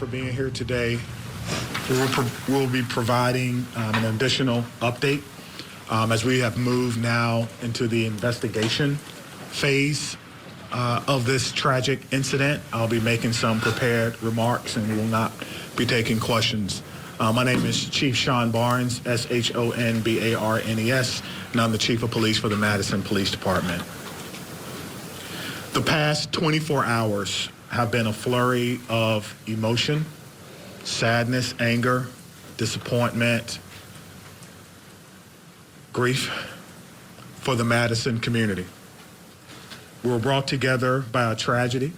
for being here today. We'll be providing an additional update as we have moved now into the investigation phase of this tragic incident. I'll be making some prepared remarks and we will not be taking questions. My name is Chief Sean Barnes, Shonbarnes, and I'm the Chief of Police for the Madison Police Department. The past 24 hours have been a flurry of emotion, sadness, anger, disappointment, grief for the Madison community. We were brought together by a tragedy,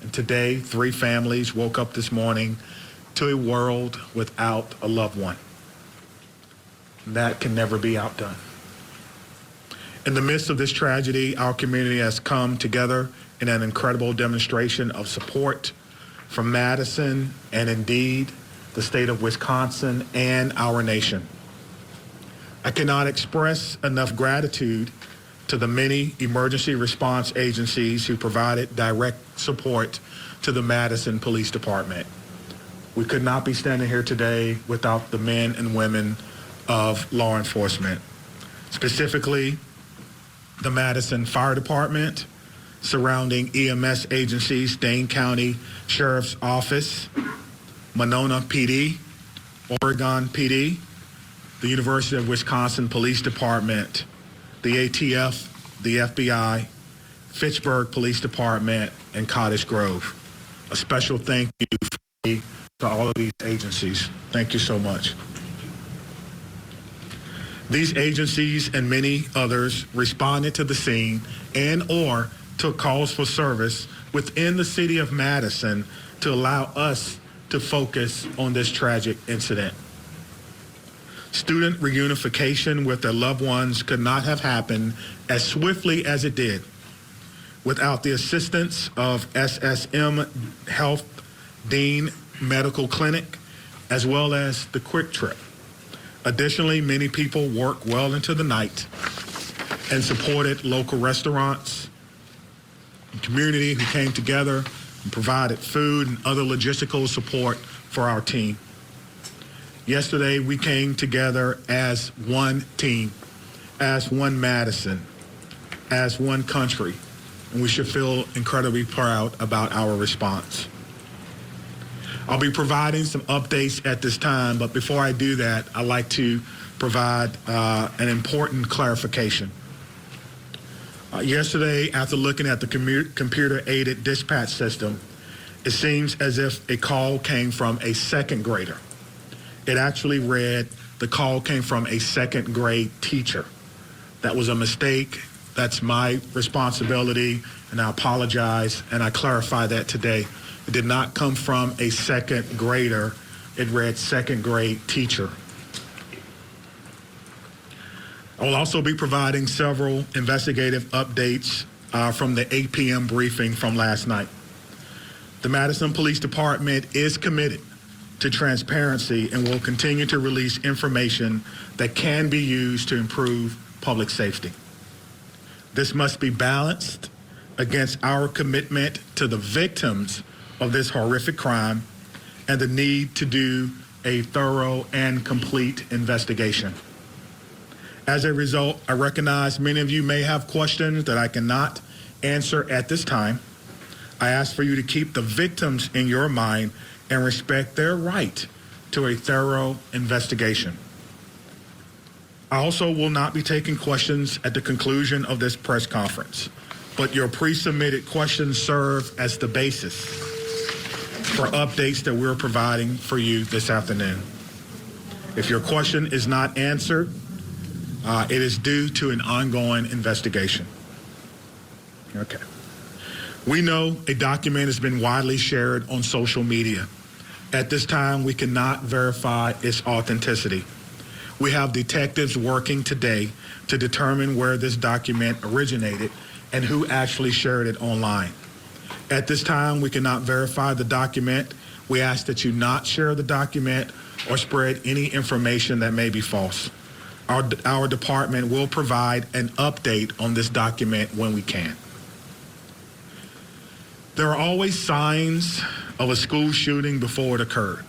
and today 3 families woke up this morning to a world without a loved one. That can never be outdone. In the midst of this tragedy, our community has come together in an incredible demonstration of support from Madison and indeed the state of Wisconsin and our nation. I cannot express enough gratitude to the many emergency response agencies who provided direct support to the Madison Police Department. We could not be standing here today without the men and women of law enforcement, specifically the Madison Fire Department, surrounding EMS agencies, Dane County Sheriff's Office, Monona PD, Oregon PD, the University of Wisconsin Police Department, the ATF, the FBI, Fitchburg Police Department, and Cottage Grove. A special thank you to all of these agencies. Thank you so much. These agencies and many others responded to the scene and or took calls for service within the city of Madison to allow us to focus on this tragic incident. Student reunification with their loved ones could not have happened as swiftly as it did without the assistance of SSM Health Dean Medical Clinic, as well as the Quick Trip. Additionally, many people worked well into the night and supported local restaurants and community who came together and provided food and other logistical support for our team. Yesterday, we came together as one team, as one Madison, as one country, and we should feel incredibly proud about our response. I'll be providing some updates at this time, but before I do that, I'd like to provide an important clarification. Yesterday, after looking at the computer-aided dispatch system, it seems as if a call came from a second grader. It actually read the call came from a second grade teacher. That was a mistake. That's my responsibility, and I apologize, and I clarify that today. It did not come from a second grader. It read second grade teacher. I will also be providing several investigative updates from the 8 p.m. briefing from last night. The Madison Police Department is committed to transparency and will continue to release information that can be used to improve public safety. This must be balanced against our commitment to the victims of this horrific crime and the need to do a thorough and complete investigation. As a result, I recognize many of you may have questions that I cannot answer at this time. I ask for you to keep the victims in your mind and respect their right to a thorough investigation. I also will not be taking questions at the conclusion of this press conference, but your pre-submitted questions serve as the basis for updates that we're providing for you this afternoon. If your question is not answered, it is due to an ongoing investigation. Okay. We know a document has been widely shared on social media. At this time, we cannot verify its authenticity. We have detectives working today to determine where this document originated and who actually shared it online. At this time, we cannot verify the document. We ask that you not share the document or spread any information that may be false. Our department will provide an update on this document when we can. There are always signs of a school shooting before it occurred.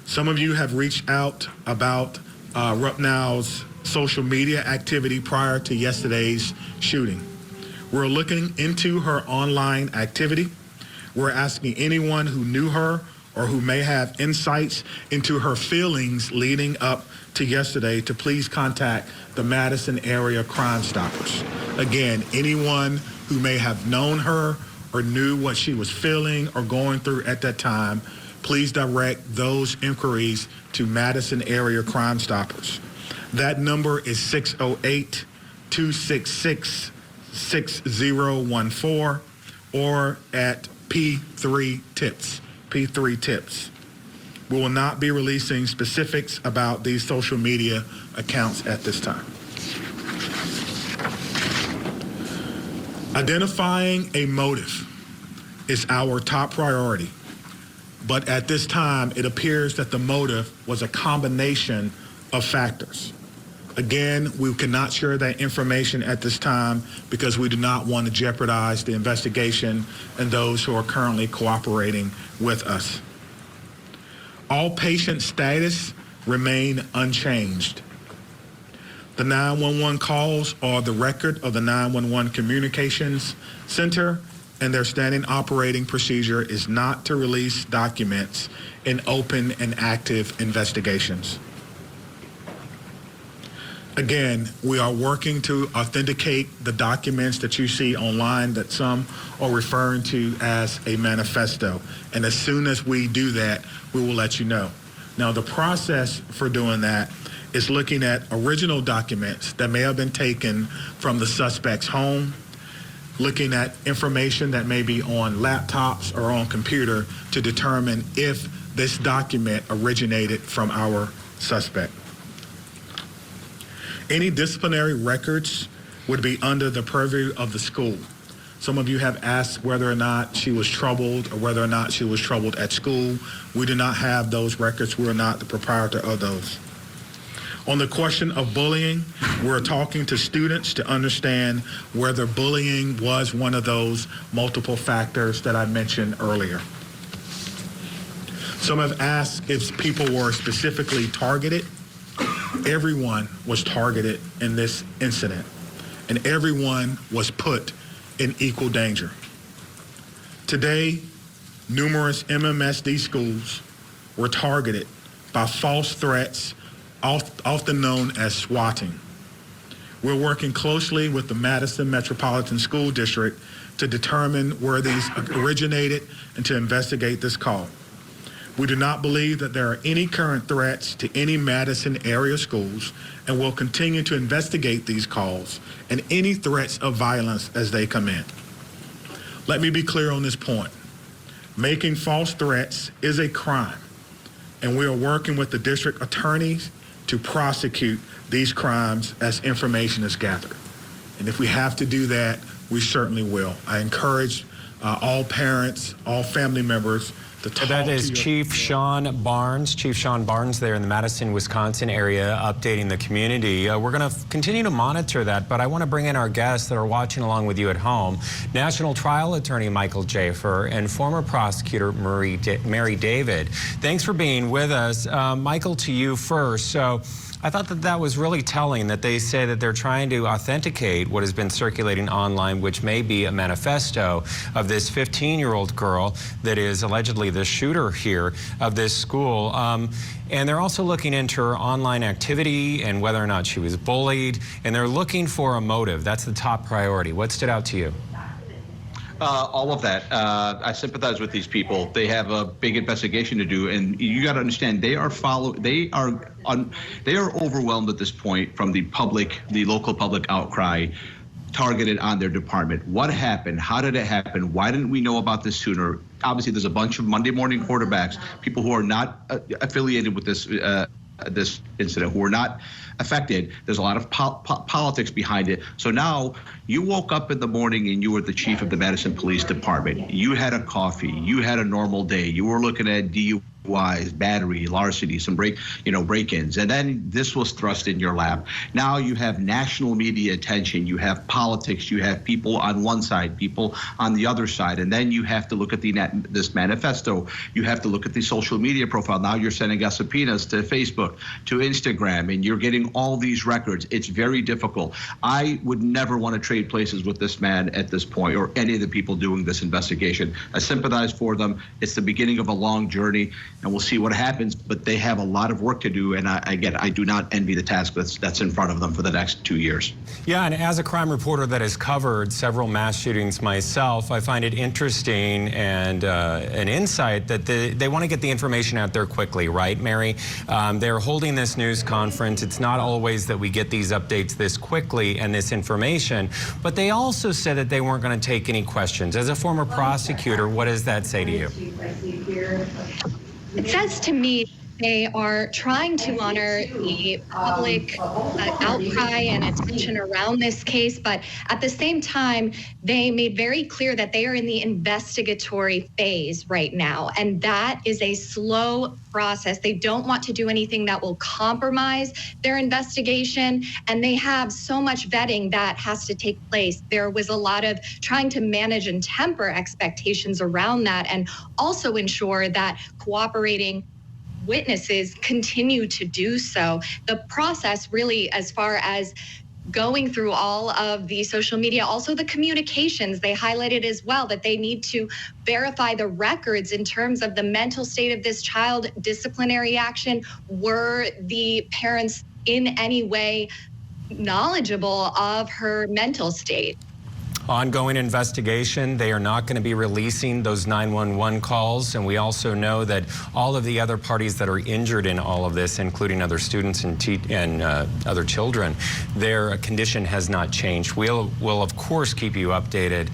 Some of you have reached out about Rupnow's social media activity prior to yesterday's shooting. We're looking into her online activity. We're asking anyone who knew her or who may have insights into her feelings leading up to yesterday to please contact the Madison area Crime Stoppers. Again, anyone who may have known her or knew what she was feeling or going through at that time, please direct those inquiries to Madison area Crime Stoppers. That number is 608-266-6014 or at P3 Tips. P3 Tips. We will not be releasing specifics about these social media accounts at this time. Identifying a motive is our top priority, but at this time, it appears that the motive was a combination of factors. Again, we cannot share that information at this time because we do not want to jeopardize the investigation and those who are currently cooperating with us. All patient status remain unchanged. The 911 calls are the record of the 911 Communications Center, and their standing operating procedure is not to release documents in open and active investigations. Again, we are working to authenticate the documents that you see online that some are referring to as a manifesto. And as soon as we do that, we will let you know. Now, the process for doing that is looking at original documents that may have been taken from the suspect's home, looking at information that may be on laptops or on computer to determine if this document originated from our suspect. Any disciplinary records would be under the purview of the school. Some of you have asked whether or not she was troubled or whether or not she was troubled at school. We do not have those records. We are not the proprietor of those. On the question of bullying, we're talking to students to understand whether bullying was one of those multiple factors that I mentioned earlier. Some have asked if people were specifically targeted. Everyone was targeted in this incident, and everyone was put in equal danger. Today, numerous MMSD schools were targeted by false threats, often known as swatting. We're working closely with the Madison Metropolitan School District to determine where these originated and to investigate this call. We do not believe that there are any current threats to any Madison area schools, and will continue to investigate these calls and any threats of violence as they come in. Let me be clear on this point. Making false threats is a crime, and we are working with the district attorneys to prosecute these crimes as information is gathered. And if we have to do that, we certainly will. I encourage all parents, all family members, that is Chief Sean Barnes. Chief Sean Barnes there in the Madison, Wisconsin area, updating the community. We're going to continue to monitor that, but I want to bring in our guests that are watching along with you at home. National Trial Attorney Michael Jaffer and former prosecutor Mary David. Thanks for being with us. Michael, to you first. So I thought that was really telling that they say that they're trying to authenticate what has been circulating online, which may be a manifesto of this 15-year-old girl that is allegedly the shooter here of this school. And they're also looking into her online activity and whether or not she was bullied. And they're looking for a motive. That's the top priority. What stood out to you? All of that. I sympathize with these people. They have a big investigation to do, and you got to understand they are overwhelmed at this point from the local public outcry targeted on their department. What happened? How did it happen? Why didn't we know about this sooner? Obviously, there's a bunch of Monday morning quarterbacks, people who are not affiliated with this incident, who are not affected. There's a lot of politics behind it. So now you woke up in the morning and you were the chief of the Madison Police Department. You had a coffee. You had a normal day. You were looking at DUI DUIs, battery, larceny, some break-ins, and then this was thrust in your lap. Now you have national media attention, you have politics, you have people on one side, people on the other side, and then you have to look at this manifesto. You have to look at the social media profile. Now you're sending us subpoenas to Facebook, to Instagram, and you're getting all these records. It's very difficult. I would never want to trade places with this man at this point, or any of the people doing this investigation. I sympathize for them. It's the beginning of a long journey, and we'll see what happens, but they have a lot of work to do, and I do not envy the task that's in front of them for the next 2 years. Yeah, and as a crime reporter that has covered several mass shootings myself, I find it interesting and an insight that they want to get the information out there quickly, right, Mary? They're holding this news conference. It's not always that we get these updates this quickly and this information, but they also said that they weren't going to take any questions. As a former prosecutor, what does that say to you? It says to me they are trying to honor the public outcry and attention around this case, but at the same time, they made very clear that they are in the investigatory phase right now, and that is a slow process. They don't want to do anything that will compromise their investigation, and they have so much vetting that has to take place. There was a lot of trying to manage and temper expectations around that, and also ensure that cooperating witnesses continue to do so. The process really, as far as going through all of the social media, also the communications, they highlighted as well that they need to verify the records in terms of the mental state of this child, disciplinary action. Were the parents in any way knowledgeable of her mental state? Ongoing investigation. They are not going to be releasing those 911 calls, and we also know that all of the other parties that are injured in all of this, including other students and other children, their condition has not changed. We'll of course keep you updated